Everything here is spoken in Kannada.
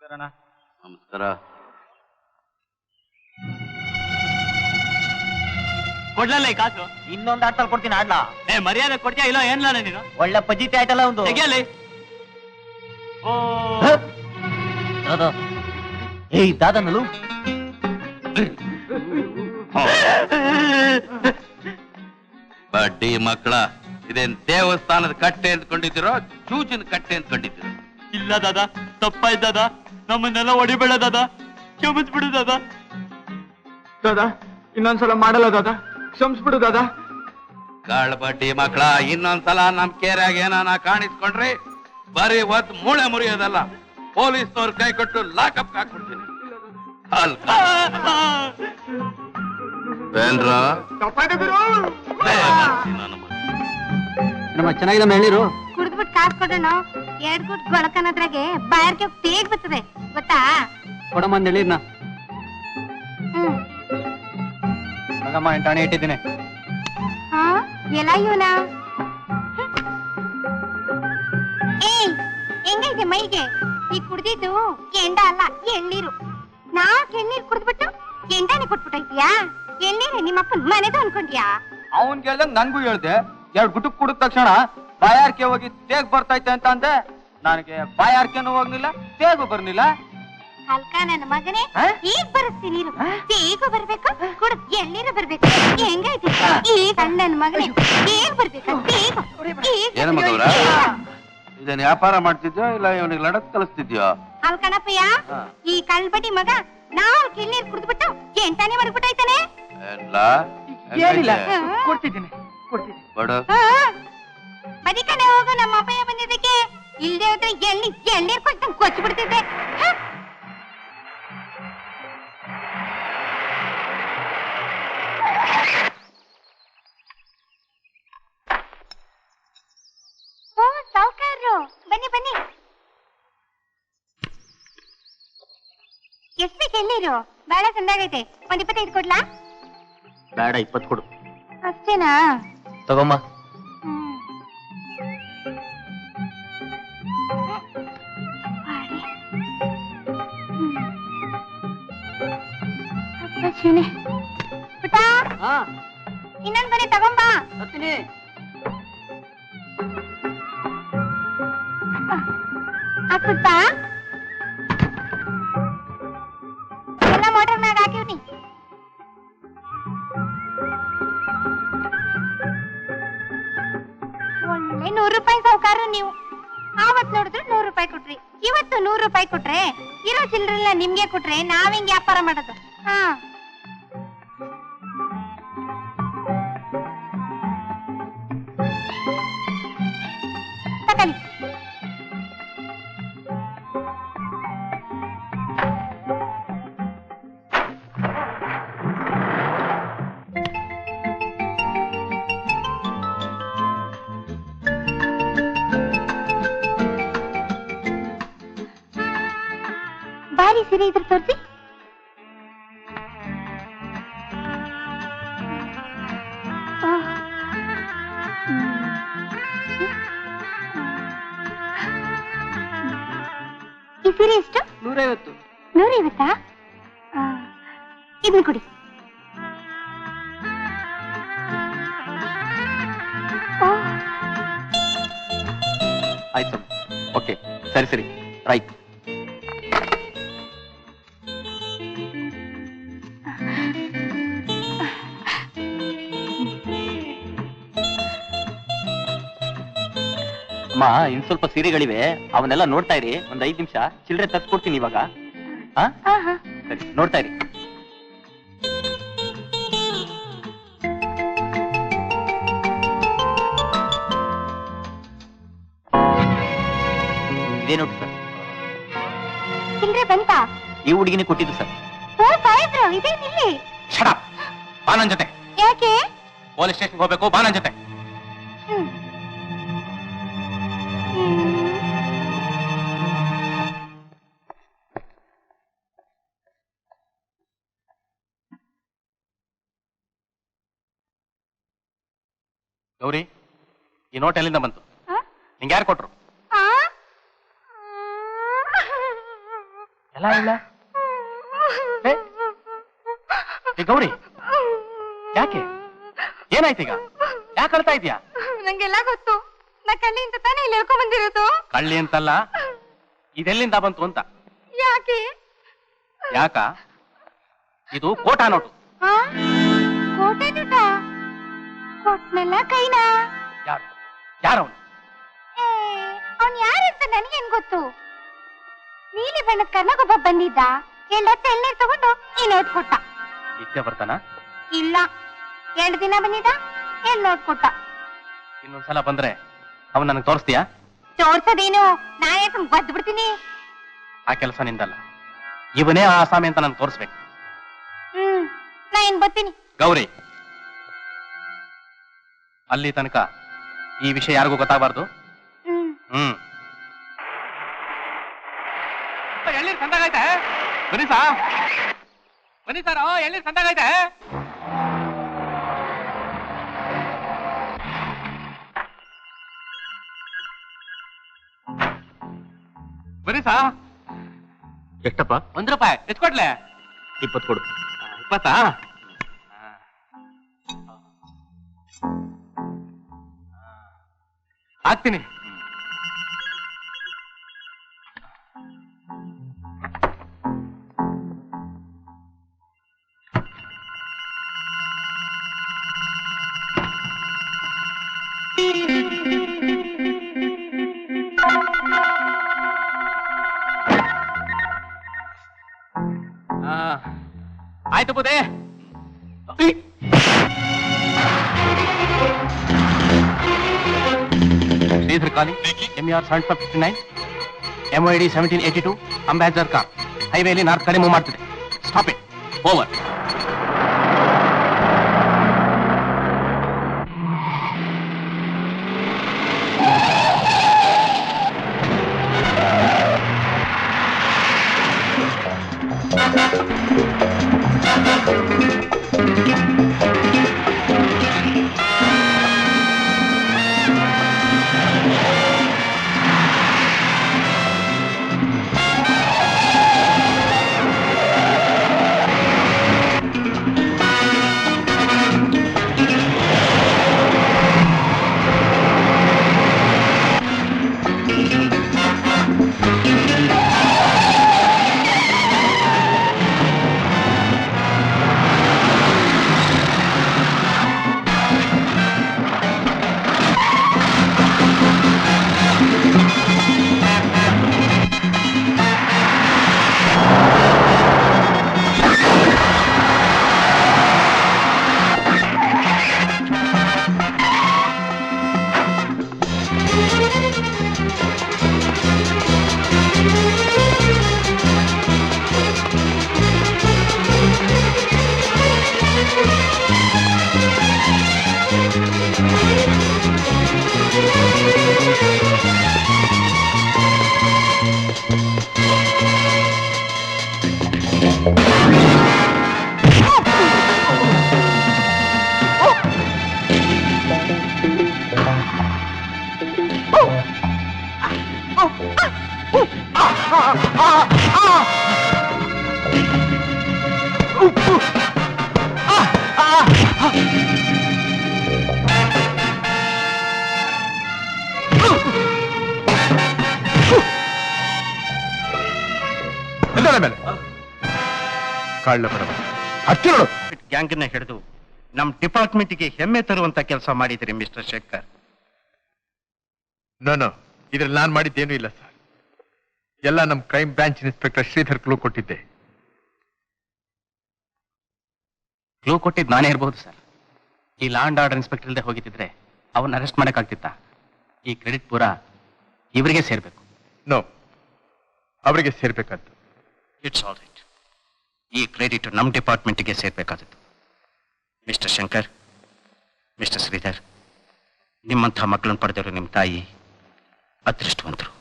ನಮಸ್ಕಾರ. ಕೊಡ್ಲಲ್ಲ ಈ ಕಾಸು. ಇನ್ನೊಂದು ಆಟಲ್ಲಿ ಕೊಡ್ತೀನಿ ಆಡ್ಲಾ. ಮರ್ಯಾದೆ ಕೊಡ್ತೀಯ ಇಲ್ಲ ಏನ್ಲ ನೀನು? ಒಳ್ಳೆ ಪಜಿತಿ ಆಯ್ತಲ್ಲ ಒಂದು. ತೆಗಿಯಲ್ಲಿ. ದಾದಾ ಏಯ್ ದಾದನಲು ಬಡ್ಡಿ ಮಕ್ಕಳ, ಇದೇನ್ ದೇವಸ್ಥಾನದ ಕಟ್ಟೆ ಅಂದ್ಕೊಂಡಿದ್ದೀರೋ ಚೂಚಿನ ಕಟ್ಟೆ ಅಂದ್ಕೊಂಡಿದ್ದೀರೋ? ಇಲ್ಲ ದಾದಾ, ತಪ್ಪಾಯ್ತು ದಾದಾ, ನಮ್ಮನ್ನೆಲ್ಲ ಹೊಡಿಬೇಡ ದಾದಾ, ಕ್ಷಮಿಸ್ಬಿಡು ದಾದಾ. ದಾದಾ ಇನ್ನೊಂದ್ಸಲ ಮಾಡಲ್ಲ ದಾದಾ, ಕ್ಷಮಿಸ್ಬಿಡು ದಾದಾ. ಕಾಳ ಬಡ್ಡಿ ಮಕ್ಕಳ, ಇನ್ನೊಂದ್ಸಲ ನಮ್ ಕೇರಾಗ ಏನಾನ ಕಾಣಿಸ್ಕೊಂಡ್ರಿ ಬರೀ ಒದ್ ಮೂಳೆ ಮುರಿಯೋದಲ್ಲ, ಪೊಲೀಸ್ನವ್ರ ಕೈ ಕೊಟ್ಟು ಲಾಕಪ್ ಹಾಕ್ಬಿಡ್ತೀನಿ. ನಮ್ಮ ಚೆನ್ನಾಗಿದೆ ಹೇಳಿರು. ಕುಡಿದ್ಬಿಟ್ಟು ಕಾಸು ಕೊಡೋಣ, 2 ಗುಟ್ ಗೊಳಕನದ್ರಾಗೆ ಬಾಯರ್ಗೆ ತೇಗ್ ಬರ್ತದೆ ಗೊತ್ತಾ? ಕೊಡಮ್ಮ ಹೇಳಿರ್ನ ಮಗಮ್ಮ ಎಂಟಾಣೆ ಇಟ್ಟಿದ್ದೀನಿ. ಹಾ ಎಲ್ಲ ಇವನ ಏಯ್ ಹೆಂಗೈತೆ ಮೈಗೆ? ಈ ಕುಡ್ದಿದ್ದು ಕೆಂಡ ಅಲ್ಲ ಎಳ್ಳೀರು. 4 ಎಳ್ನೀರು ಕುಡ್ದ್ಬಿಟ್ಟು ಕೆಂಡಾನೆ ಕೊಟ್ಬಿಟ್ಟೈತಿಯಾ? ಎಳ್ನೀರು ನಿಮ್ಮಪ್ಪನ ಮನೆದು ಅನ್ಕೊಂಡ್ಯಾ? ಅವನ್ ಕೇಳ್ದಂಗ್ ನನ್ಗೂ ಹೇಳ್ದೆ. 2 ಗುಟುಕ್ ಕುಡಿದ ತಕ್ಷಣ ಬಾಯಾರ್ಕೆ ಹೋಗಿ ತೇಗ್ ಬರ್ತೈತೆ ಅಂತ ಅಂದೆ. ನನಗೆ ಬಾಯಾರ್ಕೆನೂ ಹೋಗ್ಲಿಲ್ಲ, ತೇಗು ಬರ್ಲಿಲ್ಲ. ಅಲ್ಕ ನನ್ನ ಮಗನೇ, ಈಗ ಬರುತ್ತೆ ನೀರು. ತೇಗು ಬರ್ಬೇಕು, ಕುಡ್ದ್ ಎಳ್ನೀರು ಬರ್ಬೇಕು. ಹೆಂಗೈತಿ ಈಗ ನನ್ನ ಮಗನೇ? ತೇಗ್ ಬರ್ಬೇಕಾ? ತೇಗು ಏನ ಮಗವ್ರ, ಇದನ್ ವ್ಯಾಪಾರ ಮಾಡ್ತಿದ್ಯೋ ಇಲ್ಲ ಇವನಿಗೆ ಲಡಕ್ ಕಲಿಸ್ತಿದ್ಯೋ? ಅಲ್ಕಣಪ್ಪಯ್ಯ, ಈ ಕಳ್ಬಡಿ ಮಗ 4 ಎಳ್ನೀರು ಕುಡ್ದ್ಬಿಟ್ಟು ಎಂಟಾನೆ ಮರ್ಬಿಟ್ಟೈತಾನೆ. ಕೊಡ್ತಿದ್ದೀನಿ ಬದಿ ಕಡೆ ಹೋಗು, ನಮ್ಮ ಅಪ್ಪಯ್ಯ ಬಂದಿದ್ದಕ್ಕೆ. ಇಲ್ದೇ ಹೋದ್ರೆ ಎಳ್ನೀರು ಕೊಟ್ಟು ಕೊಚ್ಚಿ ಬಿಡ್ತಿದ್ದೆ. ಓ ಸಾವ್ಕಾರ್ರು, ಬನ್ನಿ ಬನ್ನಿ. ಎಷ್ಟು ಬೇಕು ಎಳ್ನೀರು? ಬಹಳ ಚಂದಾಗೈತೆ. 25 ಕೊಡ್ಲಾ? ಬೇಡ 20 ಕೊಡು. ಅಷ್ಟೇನಾ? ತಗೊಮ್ಮ. ಪುಟ, ಇನ್ನೊಂದ್ ಬರೀ ತಗೊಂಬಾ. ಹಾಕ್ಬಿಟ್ಟ ಎಲ್ಲ ಮೋಟರ್ನಾಗ ಹಾಕಿವ್ನಿ. ಒಳ್ಳೆ 100 ರೂಪಾಯಿ ಸಾವುಕಾರ ನೀವು. ಆವತ್ ನೋಡಿದ್ರೆ 100 ರೂಪಾಯಿ ಕೊಟ್ರಿ, ಇವತ್ತು 100 ರೂಪಾಯಿ ಕೊಟ್ರೆ ಇರೋ ಚಿಲ್ರೆಲ್ಲ ನಿಮ್ಗೆ ಕೊಟ್ರೆ ನಾವ್ ಹೆಂಗ್ ವ್ಯಾಪಾರ ಮಾಡೋದು? ಹಾ ತಗೊಳ್ಳಿ. ಬಾರಿ ಸೀರೆ ಇದ್ರ ತೋರಿಸಿ. ಈ ಸೀರೆ ಎಷ್ಟು? 150. 150? ಇದನ್ನ ಕೊಡಿ. ಆಯ್ತು, ಓಕೆ, ಸರಿ ಸರಿ, ರೈಟ್. ಅಮ್ಮ, ಇನ್ ಸ್ವಲ್ಪ ಸೀರೆಗಳಿವೆ, ಅವನ್ನೆಲ್ಲ ನೋಡ್ತಾ ಇರಿ. ಒಂದ್ 5 ನಿಮಿಷ ಚಿಲ್ಲರೆ ತರ್ಸ್ಕೊಡ್ತೀನಿ ಇವಾಗ. ಸರಿ, ನೋಡ್ತಾ ಇರಿ. ಇದೇನು ಸರ್? ಚಿಲ್ಲರೆ ಬಂತಾ? ಈ ಹುಡುಗಿನೇ ಕೊಟ್ಟಿದ್ದು ಸರ್. ಓ ಸಾಹೇಬ್ರು, ಇದೇನಿಲ್ಲಿ? ಶಟ್ ಬಾ ನನ್ ಜೊತೆ. ಯಾಕೆ? ಪೊಲೀಸ್ ಸ್ಟೇಷನ್ ಹೋಗ್ಬೇಕು, ಬಾ ನನ್ ಜೊತೆ. ಗೌರಿ, ಈ ನೋಟ್ ಎಲ್ಲಿಂದ ಬಂತು? ನಿಂಗೆ ಯಾರು ಕೊಟ್ರು? ಅಲ್ಲ ಇಲ್ಲ ಗೌರಿ ಯಾಕೆ ಏನಾಯ್ತೀಗ ಯಾಕೆ ಅಳ್ತಾ ಇದೀಯಾ? ನಂಗೆಲ್ಲ ಗೊತ್ತು. ನಾ ಕಳ್ಳಿಯಿಂದ ತಾನೇ ಇಲ್ಲಿ ಹೇಳ್ಕೊಂಡ್ ಬಂದಿರೋದು. ಕಳ್ಳಿ ಅಂತಲ್ಲ, ಇದೆಲ್ಲಿಂದ ಬಂತು ಅಂತ. ಯಾಕೆ? ಯಾಕ? ಇದು ಕೋಟಾ ನೋಟು. ಕೋಟೆ ದುಡ್ಡ ಕೊಟ್ನಲ್ಲ ಕೈನಾ? ಯಾರು ಯಾರವನು? ಅವನ್ ಯಾರಂತ ನನಗೇನ್ ಗೊತ್ತು? ನೀಲಿ ಬಣ್ಣದ ಕರ್ನಾಗೊಬ್ಬ ಬಂದಿದ್ದ. ಎಲ್ಲೊತ್ತು ಎಳ್ನೀರ್ ತಗೊಂಡು ಈ ನೋಟ್ ಕೊಟ್ಟ. ನಿತ್ಯ ಬರ್ತಾನ? ಇಲ್ಲ, 2 ದಿನ ಬಂದಿದ್ದ, 2 ನೋಟ್ ಕೊಟ್ಟ. ಇನ್ನೊಂದ್ಸಲ ಬಂದ್ರೆ ಅವನ್ ನನಗೆ ತೋರಿಸ್ತೀಯಾ? ತೋರ್ಸೋದೇನು, ನಾನೇ ಬದ್ ಬಿಡ್ತೀನಿ. ಆ ಕೆಲಸ ನಿಂದಲ್ಲ, ಇವನೇ ಆ ಆಸಾಮಿ ಅಂತ ನಾನು ತೋರಿಸ್ಬೇಕು. ನಾ ಏನ್ ಬರ್ತೀನಿ. ಗೌರಿ, ಅಲ್ಲಿ ತನಕ ಈ ವಿಷಯ ಯಾರಿಗೂ ಗೊತ್ತಾಗಬಾರ್ದು. ಎಳ್ನೀರ್ ಸಂದಾಗೈತೆ, ಬನ್ನಿ ಸಾ, ಬನ್ನಿ ಸರ್, ಎಳ್ನೀರ್ ಸಂದಾಗೈತೆ. ಬನ್ನಿ ಸಾ. ಎಷ್ಟಪ್ಪ? ₹1 ಎತ್ಕೊಡ್ಲೆ? 20 ಕೊಡು. 20? ಹಾಕ್ತೀನಿ. ಆಯ್ತು ಬುದೇ. ಶ್ರೀಧರ್ ಕಾಲಿ, MER 7559, MYD 1782, ಅಂಬಾಸಿಡರ್ ಕಾರ್, ಹೈವೇಲಿ ನಾರ್ತ್ ಕಡೆ ಮೂವ್ ಮಾಡ್ತಿದೆ. Stop it. ಓವರ್. ಗ್ಯಾಂಗ್ನ ಹಿಡಿದು ನಮ್ ಡಿಪಾರ್ಟ್ಮೆಂಟ್ಗೆ ಹೆಮ್ಮೆ ತರುವಂತ ಕೆಲಸ ಮಾಡಿದ್ರಿ ಮಿಸ್ಟರ್ ಶೇಖರ್. ನೋ ಇದ್ರಲ್ಲಿ ನಾನ್ ಮಾಡಿದ್ದೇನೂ ಇಲ್ಲ ಸರ್. ಎಲ್ಲ ನಮ್ crime branch inspector Sridhar clue ಕೊಟ್ಟಿದ್ದೆ. ಕ್ಲೂ ಕೊಟ್ಟಿದ್ದು ನಾನೇ ಇರಬಹುದು ಸರ್. ಈ ಲಾ ಅಂಡ್ ಆರ್ಡರ್ ಇನ್ಸ್ಪೆಕ್ಟರ್ ಇಲ್ಲದೆ ಹೋಗಿದ್ರೆ ಅವನ್ನ ಅರೆಸ್ಟ್ ಮಾಡಕ್ಕಾಗ್ತಿತ್ತ? ಈ ಕ್ರೆಡಿಟ್ ಪೂರ ಇವರಿಗೆ ಸೇರ್ಬೇಕು. ನೋ, ಅವರಿಗೆ ಸೇರ್ಬೇಕಾದ್ದು. It's all right. ಈ ಕ್ರೆಡಿಟ್ ನಮ್ ಡಿಪಾರ್ಟ್ಮೆಂಟ್ಗೆ ಸೇರ್ಬೇಕಾದದ್ದು. ಮಿಸ್ಟರ್ ಶಂಕರ್, ಮಿಸ್ಟರ್ ಶ್ರೀಧರ್, ನಿಮ್ಮಂಥ ಮಕ್ಕಳನ್ನು ಪಡೆದವರು ನಿಮ್ಮ ತಾಯಿ ಅದೃಷ್ಟವಂತರು.